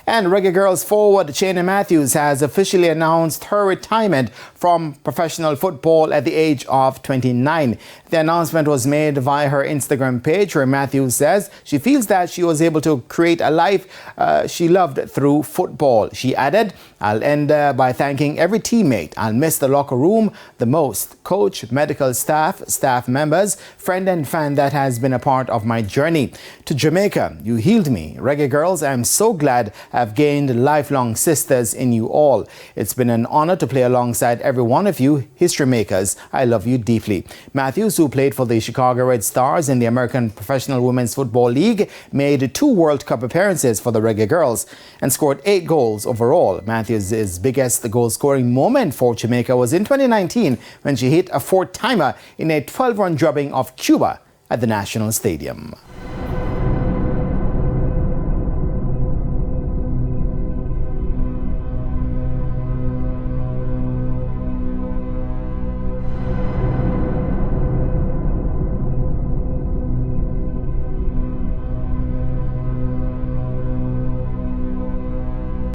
And Reggae Girls forward Cheyna has officially announced her retirement from professional football at the age of 29. The announcement was made via her Instagram page, where Matthews says she feels that she was able to create a life she loved through football. She added, "I'll end by thanking every teammate. I'll miss the locker room the most. Coach, medical staff, staff members, friend and fan that has been a part of my journey. To Jamaica, you healed me. Reggae Girls, I'm so glad I've gained lifelong sisters in you all. It's been an honor to play alongside every one of you history makers. I love you deeply." Matthews, who played for the Chicago Red Stars in the American Professional Women's Football League, made 2 World Cup appearances for the Reggae Girls and scored 8 goals overall. Matthews' biggest goal-scoring moment for Jamaica was in 2019 when she hit a 4-timer in a 12-run drubbing of Cuba at the National Stadium.